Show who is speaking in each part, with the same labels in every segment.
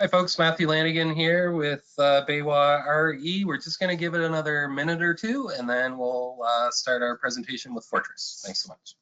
Speaker 1: Hi folks, Matthew Lanigan here with Baywa RE. We're just going to give it another minute or two and then we'll start our presentation with Fortress. Thanks so much.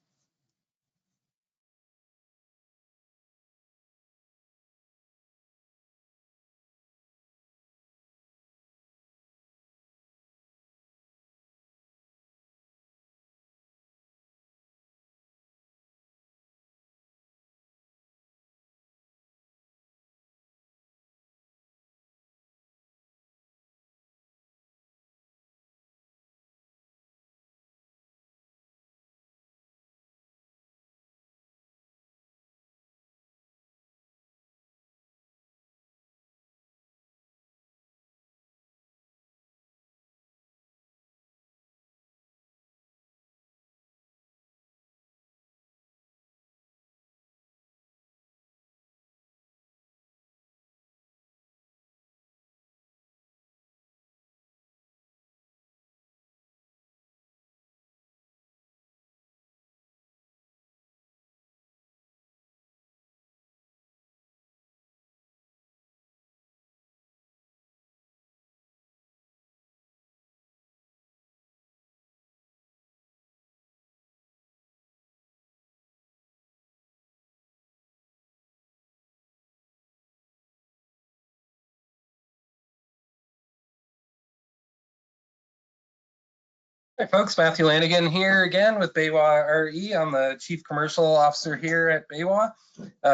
Speaker 1: Hi folks, Matthew Lanigan here again with Baywa RE. I'm the Chief Commercial Officer here at Baywa.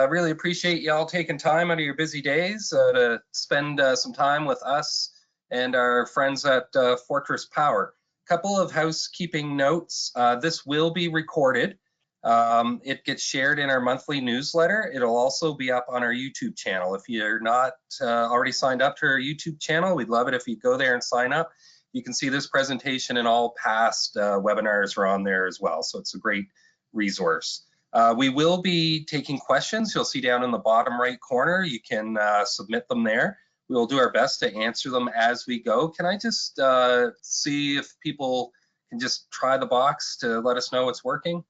Speaker 1: Really appreciate y'all taking time out of your busy days to spend some time with us and our friends at Fortress Power. Couple of housekeeping notes. This will be recorded. It gets shared in our monthly newsletter. It'll also be up on our YouTube channel. If you're not already signed up to our YouTube channel, we'd love it if you go there and sign up. You can see this presentation and all past webinars are on there as well, so it's a great resource. We will be taking questions. You'll see down in the bottom right corner, you can submit them there. We will do our best to answer them as we go. Can I just see if people can just try the box to let us know it's working?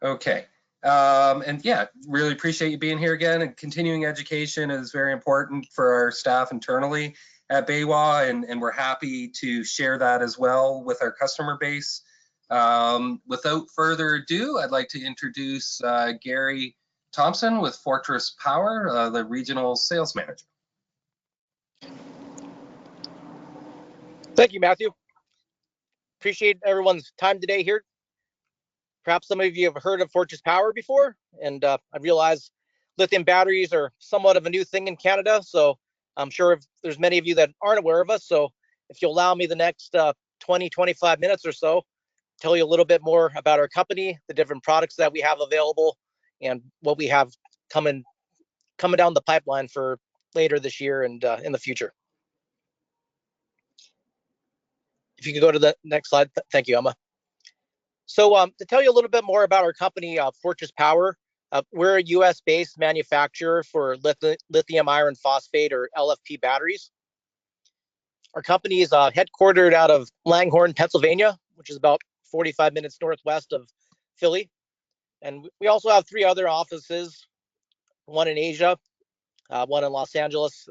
Speaker 1: Okay. And yeah, really appreciate you being here again. And continuing education is very important for our staff internally at Baywa, and we're happy to share that as well with our customer base. Without further ado, I'd like to introduce Gary Thompson with Fortress Power, the Regional Sales Manager.
Speaker 2: Thank you, Matthew. Appreciate everyone's time today here. Perhaps some of you have heard of Fortress Power before, and I realize lithium batteries are somewhat of a new thing in Canada, so I'm sure there's many of you that aren't aware of us. So if you'll allow me the next 20, 25 minutes or so, tell you a little bit more about our company, the different products that we have available, and what we have coming down the pipeline for later this year and in the future. If you could go to the next slide. Thank you, Emma. So to tell you a little bit more about our company, Fortress Power, we're a US-based manufacturer for lithium iron phosphate, or LFP batteries. Our company is headquartered out of Langhorne, Pennsylvania, which is about 45 minutes northwest of Philly. And we also have 3 other offices, one in Asia, one in Los Angeles,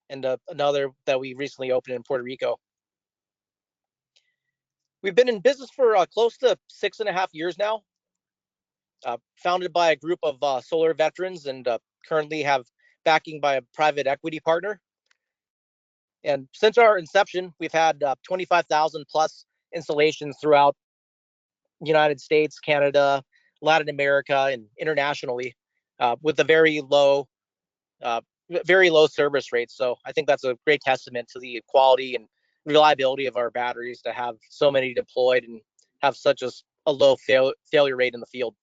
Speaker 2: and another that we recently opened in Puerto Rico. We've been in business for close to 6.5 years now, founded by a group of solar veterans, and currently have backing by a private equity partner. And since our inception, we've had 25,000 plus installations throughout the United States, Canada, Latin America, and internationally, with a very low service rate. So I think that's a great testament to the quality and reliability of our batteries to have so many deployed and have such a low failure rate in the field.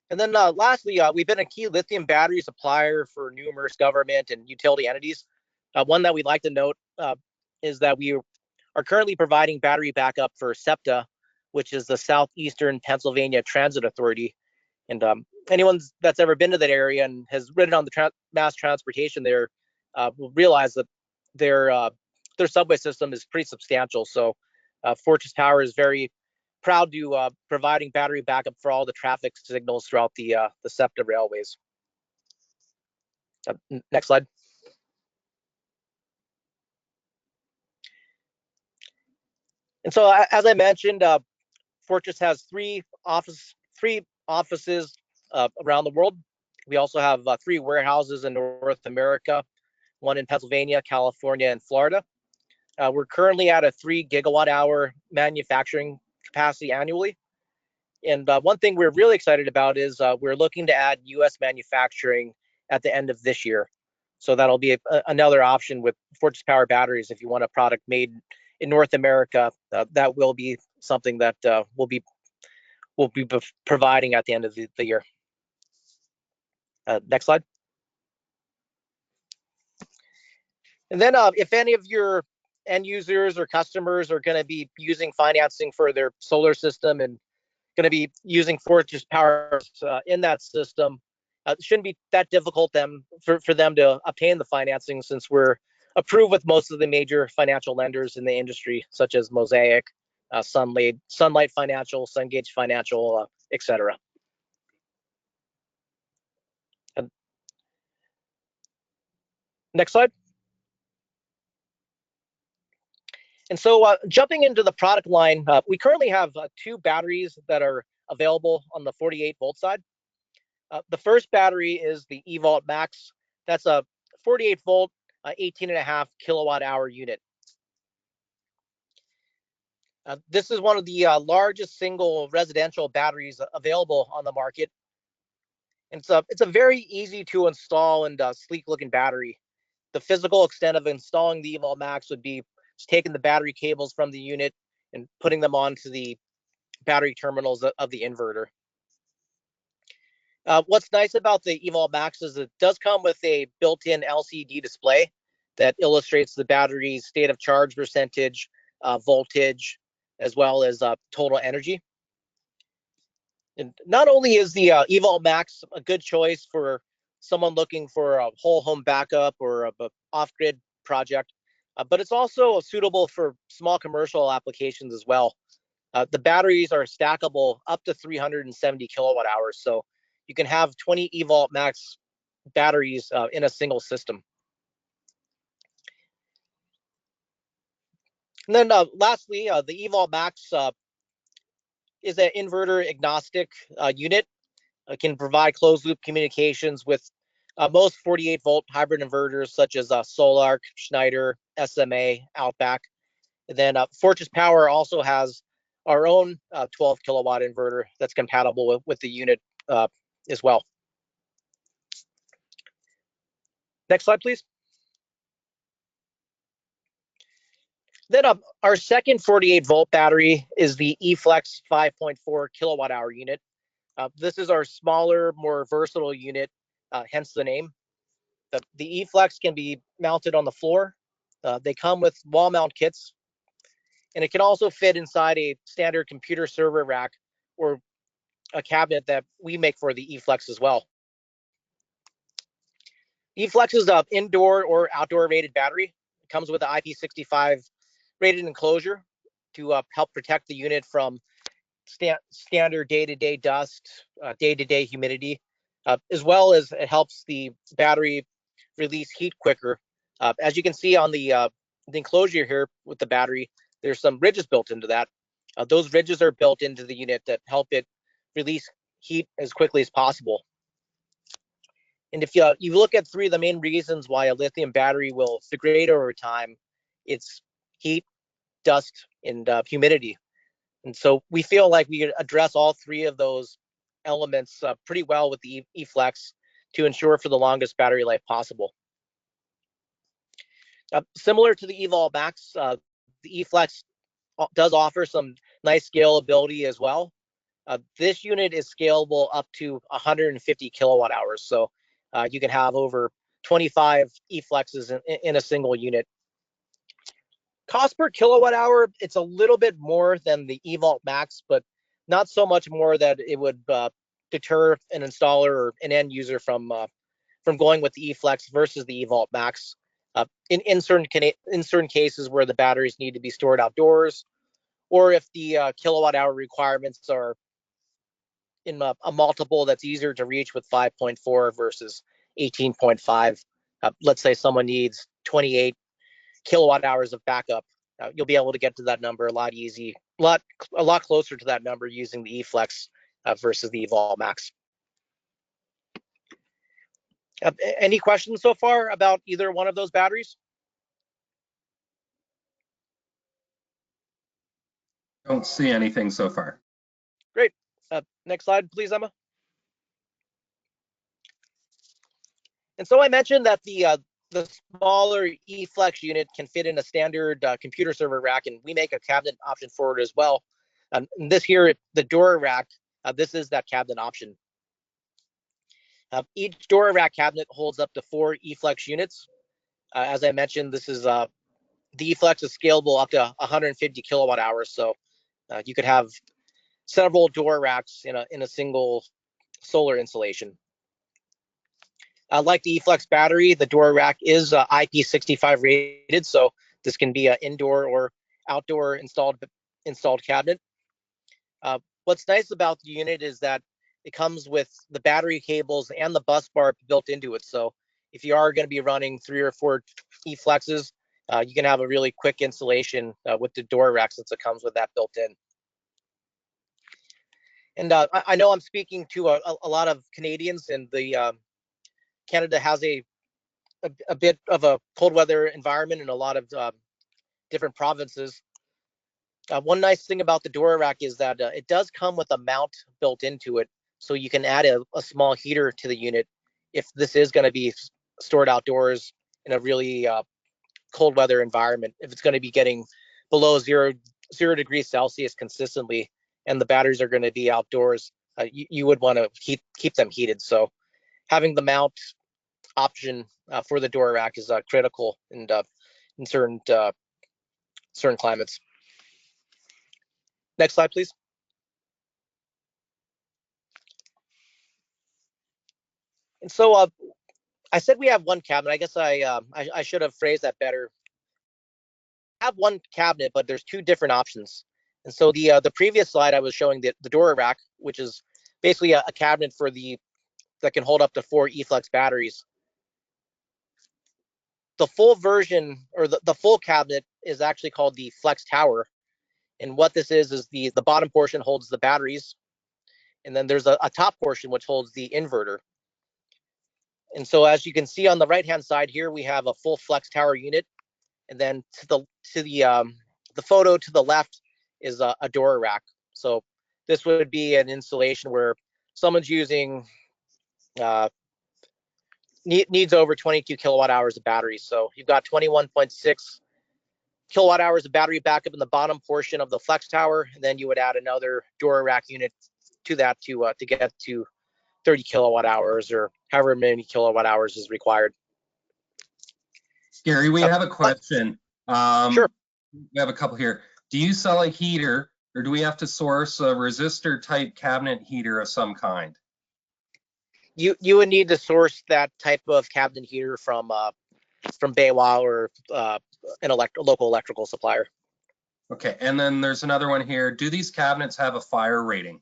Speaker 2: And then lastly, we've been a key lithium battery supplier for numerous government and utility entities. One that we'd like to note is that we are currently providing battery backup for SEPTA, which is the Southeastern Pennsylvania Transit Authority. And anyone that's ever been to that area and has ridden on the mass transportation there will realize that their subway system is pretty substantial. So Fortress Power is very proud to providing battery backup for all the traffic signals throughout the SEPTA railways. Next slide. And so, as I mentioned, Fortress has three offices around the world. We also have 3 warehouses in North America, one in Pennsylvania, California, and Florida. We're currently at a 3 gigawatt hour manufacturing capacity annually. And one thing we're really excited about is we're looking to add US manufacturing at the end of this year. So that'll be another option with Fortress Power batteries. If you want a product made in North America, that will be something that we'll be providing at the end of the year. Next slide. And then if any of your end users or customers are going to be using financing for their solar system and going to be using Fortress Power in that system, it shouldn't be that difficult for them to obtain the financing, since we're approved with most of the major financial lenders in the industry, such as Mosaic, Sunlight Financial, Sungage Financial, etc. Next slide. And so jumping into the product line, we currently have 2 batteries that are available on the 48 volt side. The first battery is the eVault Max. That's a 48 volt, 18.5 kilowatt hour unit. This is one of the largest single residential batteries available on the market. And it's a very easy to install and sleek looking battery. The physical extent of installing the eVault Max would be just taking the battery cables from the unit and putting them onto the battery terminals of the inverter. What's nice about the eVault Max is it does come with a built-in LCD display that illustrates the battery's state of charge percentage, voltage, as well as total energy. And not only is the eVault Max a good choice for someone looking for a whole home backup or a off-grid project, but it's also suitable for small commercial applications as well. The batteries are stackable up to 370 kilowatt hours, so you can have 20 eVault Max batteries in a single system. And then lastly, the eVault Max is an inverter agnostic unit. It can provide closed loop communications with most 48 volt hybrid inverters such as Solarc, Schneider, SMA, Outback. And then Fortress Power also has our own 12 kilowatt inverter that's compatible with the unit as well. Next slide, please. Then our second 48 volt battery is the eFlex 5.4 kilowatt hour unit. This is our smaller, more versatile unit, hence the name. The eFlex can be mounted on the floor. They come with wall mount kits, and it can also fit inside a standard computer server rack or a cabinet that we make for the eFlex as well. eFlex is an indoor or outdoor rated battery. It comes with an IP65 rated enclosure to help protect the unit from standard day-to-day dust, day-to-day humidity, as well as it helps the battery release heat quicker. As you can see on the enclosure here with the battery, there's some ridges built into that. Those ridges are built into the unit that help it release heat as quickly as possible. And if you look at 3 of the main reasons why a lithium battery will degrade over time, it's heat, dust, and humidity. And so we feel like we address all 3 of those elements pretty well with the eFlex to ensure for the longest battery life possible. Similar to the eVault Max, the eFlex does offer some nice scalability as well. This unit is scalable up to 150 kilowatt hours. So you can have over 25 eFlexes in a single unit. Cost per kilowatt hour, it's a little bit more than the eVault Max, but not so much more that it would deter an installer or an end user from going with the eFlex versus the eVault Max. In certain cases where the batteries need to be stored outdoors, or if the kilowatt hour requirements are in a multiple that's easier to reach with 5.4 versus 18.5. Let's say someone needs 28 kilowatt hours of backup. You'll be able to get to that number a lot closer to that number using the eFlex versus the eVault Max. Any questions so far about either one of those batteries?
Speaker 1: Don't see anything so far.
Speaker 2: Great. Next slide, please, Emma. And so I mentioned that the smaller eFlex unit can fit in a standard computer server rack, and we make a cabinet option for it as well. And this here, the door rack, this is that cabinet option. Each door rack cabinet holds up to 4 eFlex units. As I mentioned, this is the eFlex is scalable up to 150 kilowatt hours, so you could have several door racks in a single solar installation. Like the eFlex battery, the door rack is IP65 rated, so this can be an indoor or outdoor installed cabinet. What's nice about the unit is that it comes with the battery cables and the bus bar built into it. So if you are going to be running 3 or 4 eFlexes, you can have a really quick installation with the door rack since it comes with that built in. And I know I'm speaking to a lot of Canadians, and the Canada has a bit of a cold weather environment in a lot of different provinces. One nice thing about the door rack is that it does come with a mount built into it, so you can add a small heater to the unit if this is going to be stored outdoors in a really cold weather environment. If it's going to be getting below zero degrees Celsius consistently, and the batteries are going to be outdoors, you would want to keep them heated. So having the mount option for the door rack is critical in certain climates. Next slide, please. And so I said we have one cabinet. I guess I should have phrased that better. I have one cabinet, but there's 2 different options. And so the previous slide I was showing the door rack, which is basically a cabinet that can hold up to 4 eFlex batteries. The full version, or the full cabinet, is actually called the Flex Tower. And what this is the bottom portion holds the batteries, and then there's a top portion which holds the inverter. And so as you can see on the right hand side here, we have a full Flex Tower unit, and then to the photo to the left is a door rack. So this would be an installation where someone's using needs over 22 kilowatt hours of battery. So you've got 21.6 kilowatt hours of battery backup in the bottom portion of the Flex Tower, and then you would add another door rack unit to that to get to 30 kilowatt hours, or however many kilowatt hours is required.
Speaker 1: Gary, we have a question.
Speaker 2: Sure.
Speaker 1: We have a couple here. Do you sell a heater, or do we have to source a resistor type cabinet heater of some kind?
Speaker 2: You would need to source that type of cabinet heater from BayWa or a local electrical supplier.
Speaker 1: Okay, and then there's another one here. Do these cabinets have a fire rating?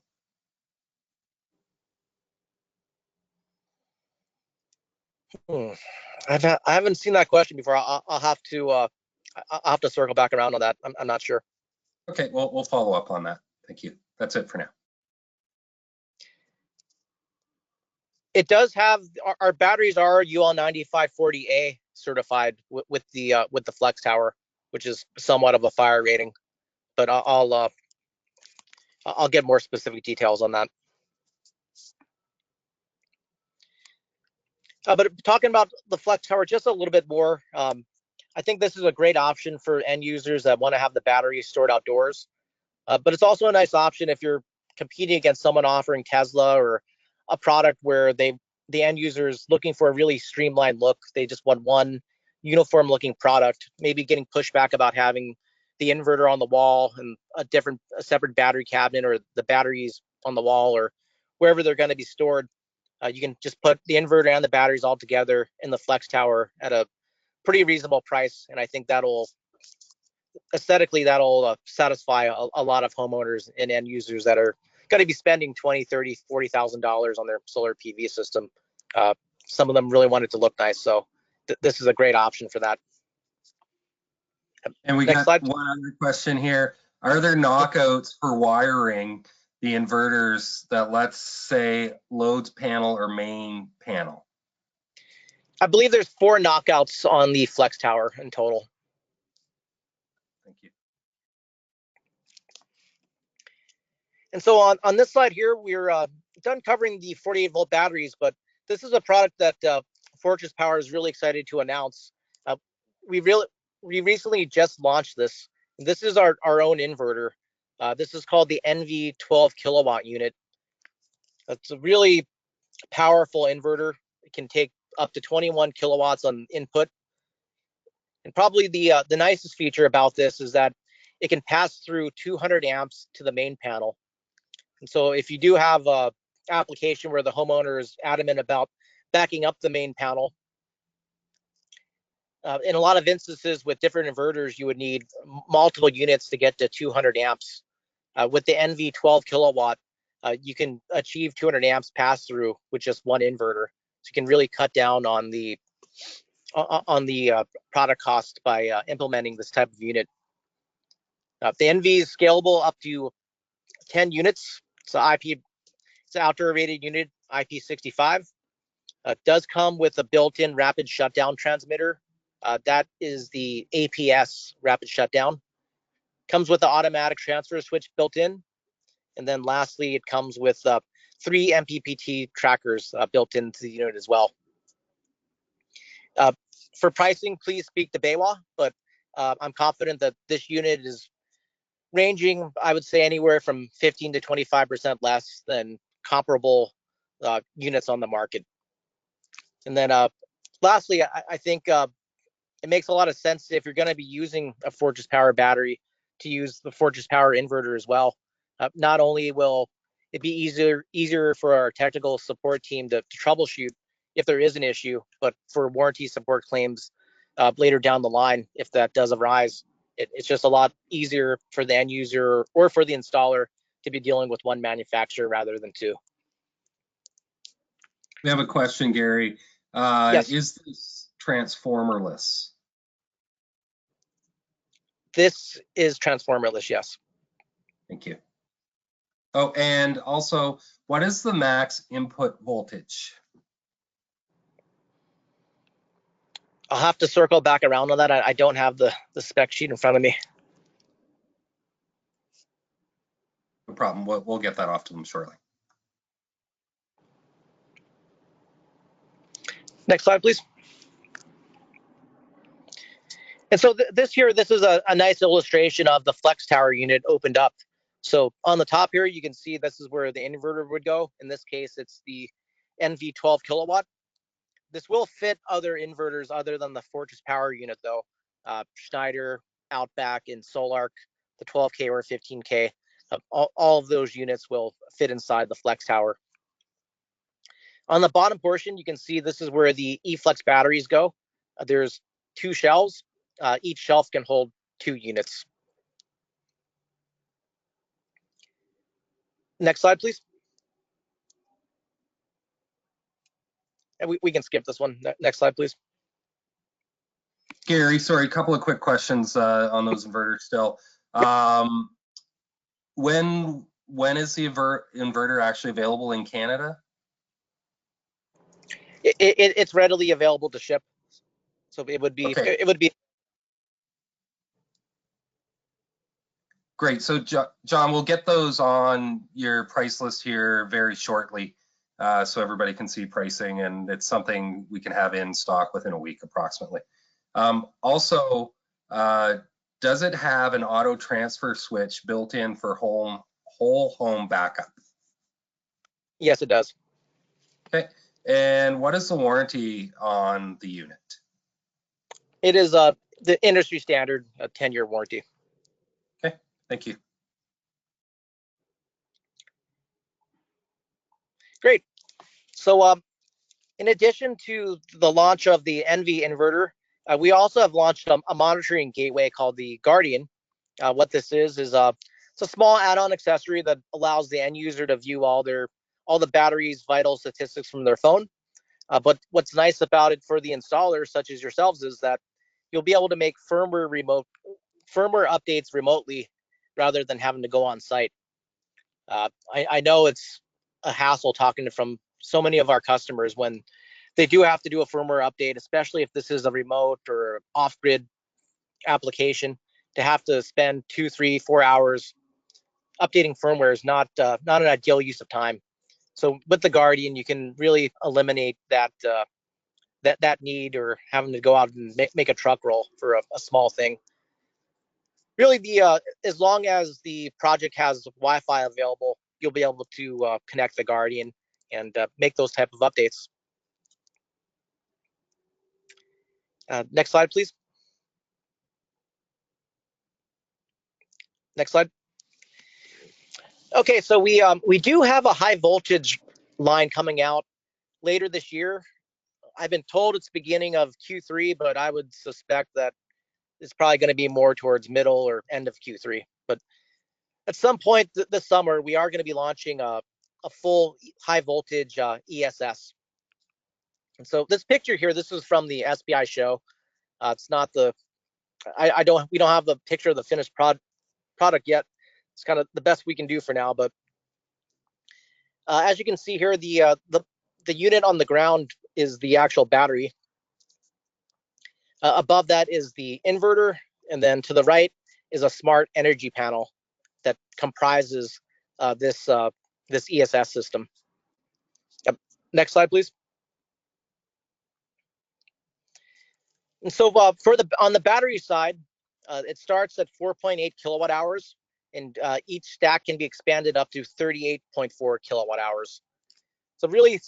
Speaker 2: I haven't seen that question before. I'll have to circle back around on that. I'm not sure.
Speaker 1: Okay, well, we'll follow up on that. Thank you. That's it for now.
Speaker 2: It does have our batteries are UL 9540A certified with the Flex Tower, which is somewhat of a fire rating, but I'll get more specific details on that. But talking about the Flex Tower just a little bit more, I think this is a great option for end users that want to have the battery stored outdoors. But it's also a nice option if you're competing against someone offering Tesla or a product where the end user is looking for a really streamlined look. They just want one uniform looking product, maybe getting pushback about having the inverter on the wall and a separate battery cabinet, or the batteries on the wall, or wherever they're going to be stored. You can just put the inverter and the batteries all together in the Flex Tower at a pretty reasonable price, and I think that'll aesthetically, that'll satisfy a lot of homeowners and end users that are going to be spending $20,000, $30,000, $40,000 on their solar PV system. Some of them really want it to look nice, so this is a great option for that.
Speaker 1: And we
Speaker 2: Next
Speaker 1: got
Speaker 2: slide.
Speaker 1: one other question here. Are there knockouts for wiring the inverters that, let's say, loads panel or main panel?
Speaker 2: I believe there's 4 knockouts on the Flex Tower in total.
Speaker 1: Thank you.
Speaker 2: And so on this slide here, we're done covering the 48-volt batteries, but this is a product that Fortress Power is really excited to announce. We recently just launched this. This is our own inverter. This is called the NV 12 kilowatt unit. It's a really powerful inverter. It can take up to 21 kilowatts on input. And probably the nicest feature about this is that it can pass through 200 amps to the main panel. And so if you do have a application where the homeowner is adamant about backing up the main panel, in a lot of instances with different inverters, you would need multiple units to get to 200 amps. With the NV 12 kilowatt, you can achieve 200 amps pass through with just one inverter. So you can really cut down on the product cost by implementing this type of unit. The NV is scalable up to 10 units. It's an outdoor rated unit, IP65. Does come with a built-in rapid shutdown transmitter. That is the APS rapid shutdown. Comes with the automatic transfer switch built in. And then lastly, it comes with 3 MPPT trackers built into the unit as well. For pricing, please speak to BayWa, but I'm confident that this unit is ranging, I would say, anywhere from 15 to 25% less than comparable units on the market. And then lastly, I think it makes a lot of sense if you're going to be using a Fortress Power battery to use the Fortress Power inverter as well. Not only will it be easier for our technical support team to troubleshoot if there is an issue, but for warranty support claims later down the line, if that does arise, it's just a lot easier for the end user or for the installer to be dealing with one manufacturer rather than 2.
Speaker 1: We have a question, Gary.
Speaker 2: Yes.
Speaker 1: Is this transformerless?
Speaker 2: This is transformerless, yes.
Speaker 1: Thank you. Oh, and also, what is the max input voltage?
Speaker 2: I'll have to circle back around on that. I don't have the spec sheet in front of me.
Speaker 1: No problem. We'll get that off to them shortly.
Speaker 2: Next slide, please. And so this is a nice illustration of the Flex Tower unit opened up. So on the top here, you can see this is where the inverter would go. In this case, it's the NV 12 kilowatt. This will fit other inverters other than the Fortress Power unit, though. Schneider, Outback, and Solarc, the 12K or 15K. All of those units will fit inside the Flex Tower. On the bottom portion, you can see this is where the eFlex batteries go. There's 2 shelves. Each shelf can hold 2 units. Next slide, please. And we can skip this one. Next slide, please.
Speaker 1: Gary, sorry, a couple of quick questions on those inverters still. When is the inverter actually available in Canada?
Speaker 2: It's readily available to ship. So it would be,
Speaker 1: okay.
Speaker 2: It would be.
Speaker 1: Great. So John, we'll get those on your price list here very shortly, so everybody can see pricing, and it's something we can have in stock within a week approximately. Also, does it have an auto transfer switch built in for whole home backup?
Speaker 2: Yes, it does.
Speaker 1: Okay. And what is the warranty on the unit?
Speaker 2: It is the industry standard 10-year warranty.
Speaker 1: Okay, thank you.
Speaker 2: Great. So in addition to the launch of the NV inverter, We also have launched a monitoring gateway called the Guardian. What this is it's a small add-on accessory that allows the end user to view all the battery's vital statistics from their phone. But what's nice about it for the installers, such as yourselves, is that you'll be able to make firmware updates remotely rather than having to go on site. I know it's a hassle talking from so many of our customers when they do have to do a firmware update, especially if this is a remote or off-grid application. To have to spend 2, 3, 4 hours updating firmware is not an ideal use of time. So with the Guardian, you can really eliminate that need, or having to go out and make a truck roll for a small thing. Really, as long as the project has Wi-Fi available, you'll be able to connect the Guardian and make those type of updates. Next slide, please. Next slide. Okay, so we do have a high voltage line coming out later this year. I've been told it's beginning of Q3, but I would suspect that it's probably going to be more towards middle or end of Q3. But at some point this summer, we are going to be launching a full high voltage ESS. And so this picture here, this is from the SPI show. It's not the, we don't have the picture of the finished product yet. It's kind of the best we can do for now. But as you can see here, the unit on the ground is the actual battery. Above that is the inverter, and then to the right is a smart energy panel that comprises this ESS system. Yep. Next slide, please. And so on the battery side, it starts at 4.8 kilowatt hours, and each stack can be expanded up to 38.4 kilowatt hours. It's a really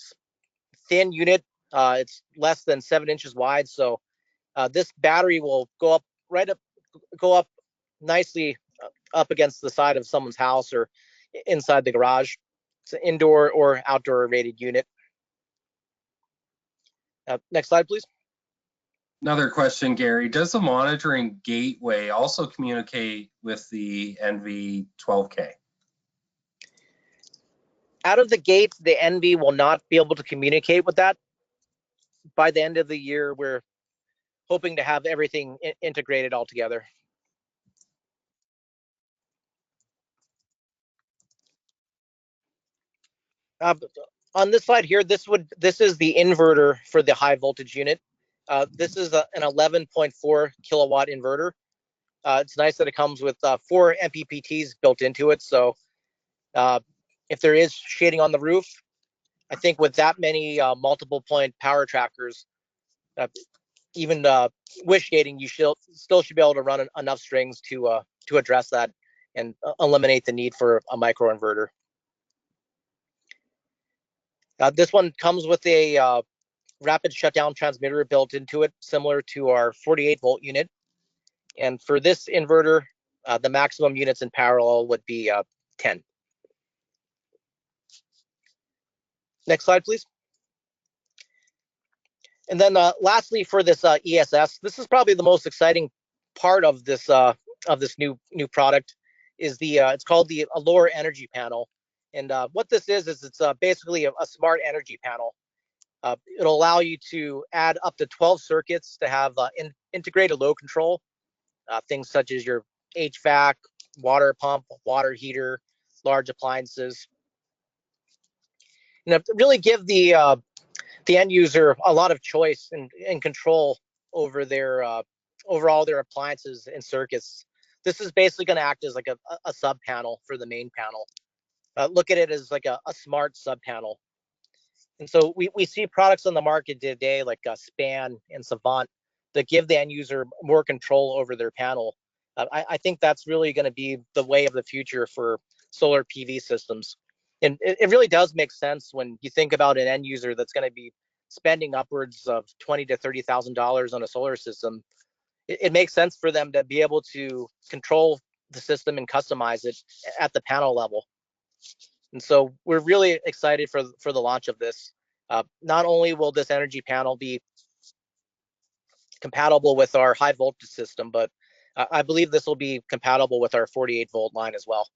Speaker 2: thin unit. It's less than 7 inches wide, so this battery will go up nicely up against the side of someone's house or inside the garage. It's an indoor or outdoor rated unit. Next slide, please.
Speaker 1: Another question, Gary. Does the monitoring gateway also communicate with the NV12K?
Speaker 2: Out of the gate, the NV will not be able to communicate with that. By the end of the year, we're hoping to have everything integrated all together. On this slide here, this is the inverter for the high voltage unit. This is an 11.4 kilowatt inverter. It's nice that it comes with 4 MPPTs built into it. So if there is shading on the roof, I think with that many multiple point power trackers, even with shading, you still should be able to run enough strings to address that and eliminate the need for a microinverter. This one comes with a rapid shutdown transmitter built into it, similar to our 48 volt unit. And for this inverter, the maximum units in parallel would be 10. Next slide, please. And then lastly, for this ESS, this is probably the most exciting part of this new product. Is it's called the Allure Energy Panel. And what this is it's basically a smart energy panel. It'll allow you to add up to 12 circuits to have integrated load control, things such as your HVAC, water pump, water heater, large appliances. And really give the end user a lot of choice and control over all their appliances and circuits. This is basically going to act as like a sub panel for the main panel. Look at it as like a smart sub panel. And so we see products on the market today like Span and Savant that give the end user more control over their panel. I think that's really going to be the way of the future for solar PV systems. And it really does make sense when you think about an end user that's going to be spending upwards of $20,000 to $30,000 on a solar system. It makes sense for them to be able to control the system and customize it at the panel level. And so we're really excited for the launch of this. Not only will this energy panel be compatible with our high voltage system, but I believe this will be compatible with our 48-volt line as well.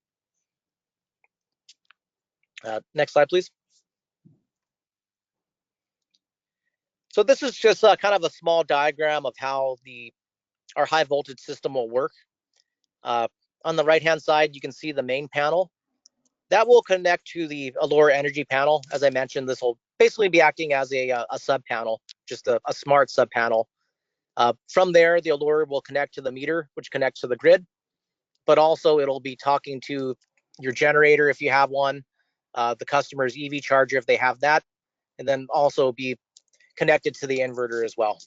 Speaker 2: Next slide, please. So this is just kind of a small diagram of how our high voltage system will work. On the right-hand side, you can see the main panel. That will connect to the Allure Energy panel. As I mentioned, this will basically be acting as a sub panel, just a smart sub panel. From there, the Allure will connect to the meter, which connects to the grid, but also it'll be talking to your generator if you have one, the customer's EV charger if they have that, and then also be connected to the inverter as well.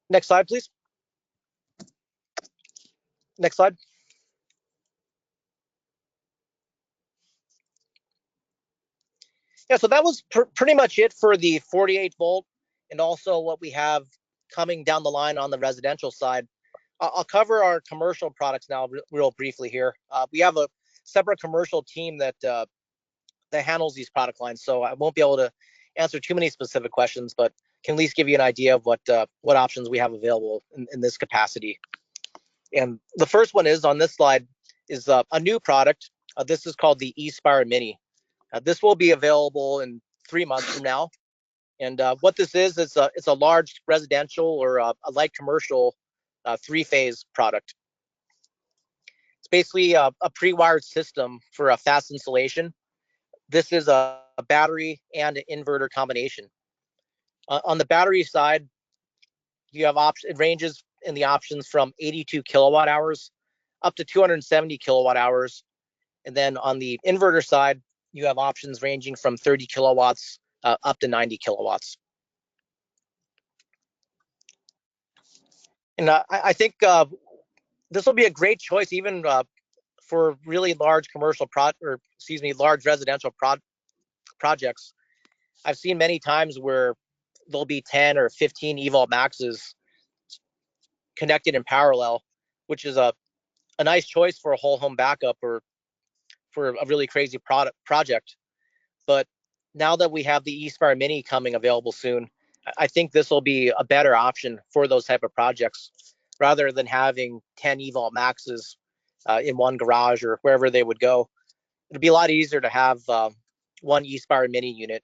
Speaker 2: Next slide, please. Next slide. Yeah, so that was pretty much it for the 48-volt and also what we have coming down the line on the residential side. I'll cover our commercial products now real briefly here. We have a separate commercial team that handles these product lines, so I won't be able to answer too many specific questions, but can at least give you an idea of what options we have available in this capacity. And the first one is on this slide is a new product. This is called the eSpire Mini. This will be available in 3 months from now. And what this is, it's a large residential or a light commercial 3-phase product. It's basically a pre-wired system for a fast installation. This is a battery and an inverter combination. On the battery side, you have it ranges in the options from 82 kilowatt hours up to 270 kilowatt hours. And then on the inverter side, you have options ranging from 30 kilowatts up to 90 kilowatts. And I think this will be a great choice even for really large commercial large residential projects. I've seen many times where there'll be 10 or 15 eVault Maxes connected in parallel, which is a nice choice for a whole home backup or for a really crazy project. But now that we have the eSpire Mini coming available soon, I think this will be a better option for those type of projects rather than having 10 eVault Maxes in one garage or wherever they would go. It'd be a lot easier to have one eSpire Mini unit,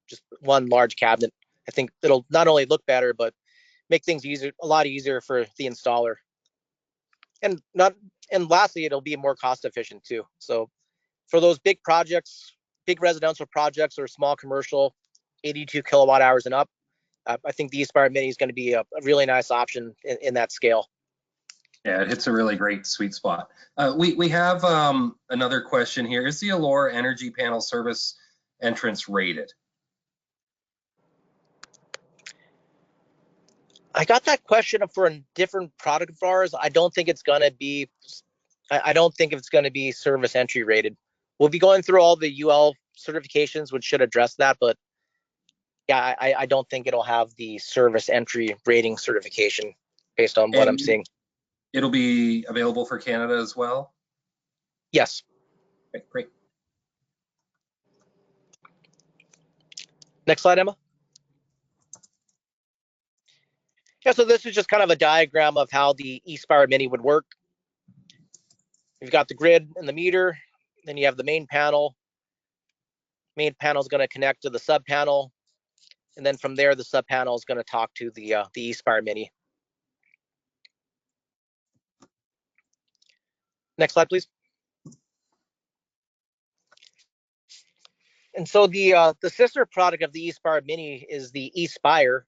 Speaker 2: just one large cabinet. I think it'll not only look better, but make things a lot easier for the installer. And lastly, it'll be more cost efficient too. So for those big projects, big residential projects or small commercial, 82 kilowatt hours and up, I think the eSpire Mini is going to be a really nice option in that scale.
Speaker 1: Yeah, it hits a really great sweet spot. We have another question here. Is the Allure Energy Panel Service entrance rated?
Speaker 2: I got that question for a different product of ours. I don't think it's going to be. I don't think it's going to be service entry rated. We'll be going through all the UL certifications, which should address that. But yeah, I don't think it'll have the service entry rating certification based on what I'm seeing.
Speaker 1: It'll be available for Canada as well?
Speaker 2: Yes.
Speaker 1: Okay, great.
Speaker 2: Next slide, Emma. Yeah, so this is just kind of a diagram of how the eSpire Mini would work. You've got the grid and the meter, then you have the main panel. Main panel is going to connect to the sub panel, and then from there, the sub panel is going to talk to the eSpire Mini. Next slide, please. And so the sister product of the eSpire Mini is the eSpire.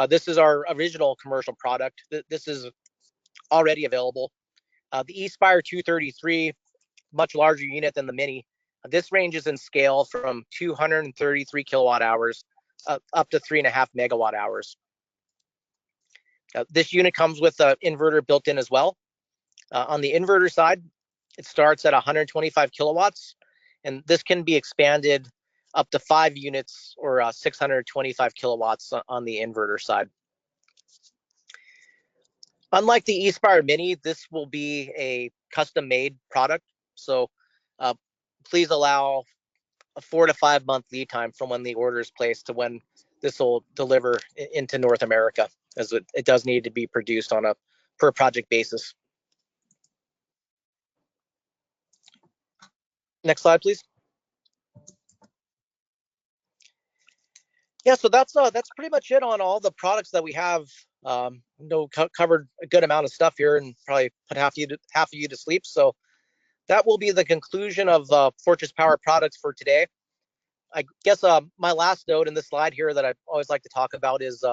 Speaker 2: This is our original commercial product. This is already available. The eSpire 233, much larger unit than the Mini. This ranges in scale from 233 kilowatt hours up to 3.5 megawatt hours. This unit comes with an inverter built in as well. On the inverter side, it starts at 125 kilowatts, and this can be expanded up to 5 units or 625 kilowatts on the inverter side. Unlike the eSpire Mini, this will be a custom-made product, so please allow a 4 to 5 month lead time from when the order is placed to when this will deliver into North America, as it does need to be produced on a per project basis. Next slide, please. Yeah, so that's pretty much it on all the products that we have. Covered a good amount of stuff here and probably put half of you to sleep. So that will be the conclusion of Fortress Power products for today. I guess my last note in this slide here that I always like to talk about is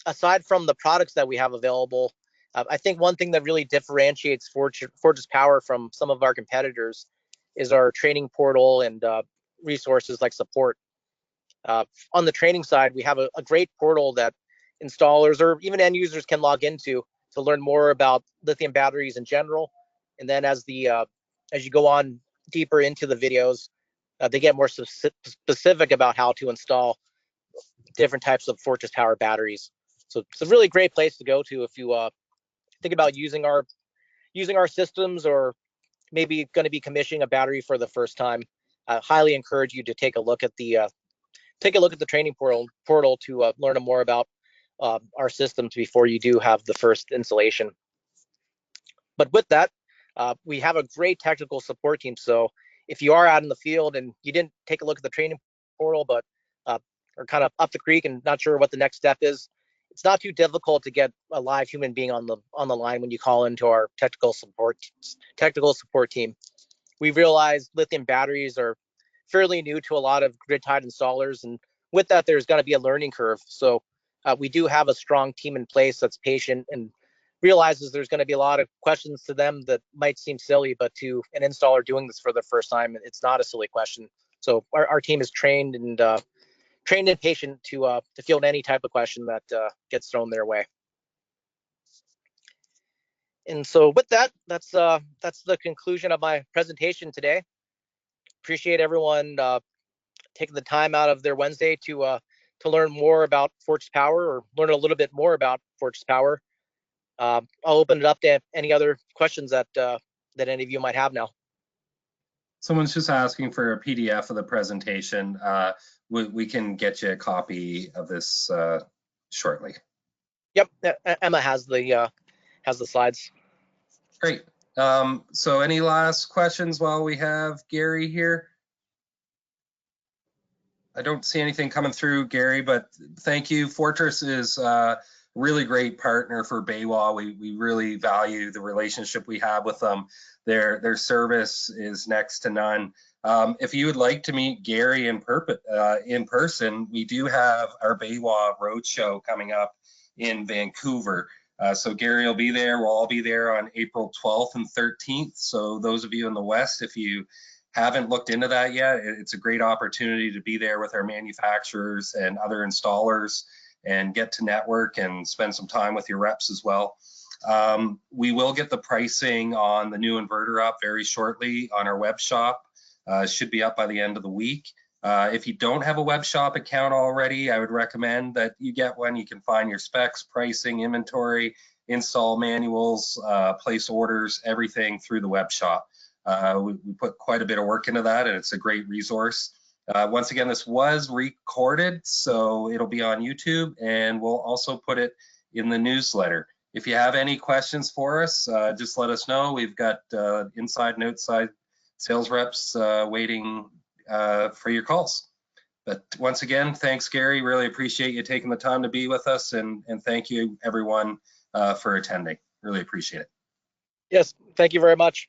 Speaker 2: aside from the products that we have available, I think one thing that really differentiates Fortress Power from some of our competitors is our training portal and resources like support. On the training side, we have a great portal that installers or even end users can log into to learn more about lithium batteries in general. And then as you go on deeper into the videos, they get more specific about how to install different types of Fortress Power batteries. So it's a really great place to go to if you think about using our systems or maybe going to be commissioning a battery for the first time. I highly encourage you to take a look at the training portal to learn more about our systems before you do have the first installation. But with that, we have a great technical support team. So if you are out in the field and you didn't take a look at the training portal, but are kind of up the creek and not sure what the next step is, it's not too difficult to get a live human being on the line when you call into our technical support team. We realize lithium batteries are fairly new to a lot of grid-tied installers, and with that, there's going to be a learning curve. So we do have a strong team in place that's patient and realizes there's going to be a lot of questions to them that might seem silly, but to an installer doing this for the first time, it's not a silly question. So our team is trained and patient to field any type of question that gets thrown their way. And so with that, that's the conclusion of my presentation today. Appreciate everyone taking the time out of their Wednesday to learn more about Fortress Power or learn a little bit more about Fortress Power. I'll open it up to any other questions that any of you might have now.
Speaker 1: Someone's just asking for a PDF of the presentation. We can get you a copy of this shortly.
Speaker 2: Yep, Emma has the slides.
Speaker 1: Great. So any last questions while we have Gary here? I don't see anything coming through, Gary, but thank you. Fortress is a really great partner for BayWa. We really value the relationship we have with them. Their service is next to none. If you would like to meet Gary in person, we do have our BayWa Roadshow coming up in Vancouver. So Gary will be there. We'll all be there on April 12th and 13th. So those of you in the West, if you haven't looked into that yet, it's a great opportunity to be there with our manufacturers and other installers and get to network and spend some time with your reps as well. We will get the pricing on the new inverter up very shortly on our web shop. Should be up by the end of the week. If you don't have a web shop account already, I would recommend that you get one. You can find your specs, pricing, inventory, install manuals, place orders, everything through the web shop. We put quite a bit of work into that, and it's a great resource. Once again, this was recorded, so it'll be on YouTube, and we'll also put it in the newsletter. If you have any questions for us, just let us know. We've got inside and outside sales reps waiting for your calls. But once again, thanks, Gary. Really appreciate you taking the time to be with us, and thank you, everyone, for attending. Really appreciate it.
Speaker 2: Yes, thank you very much.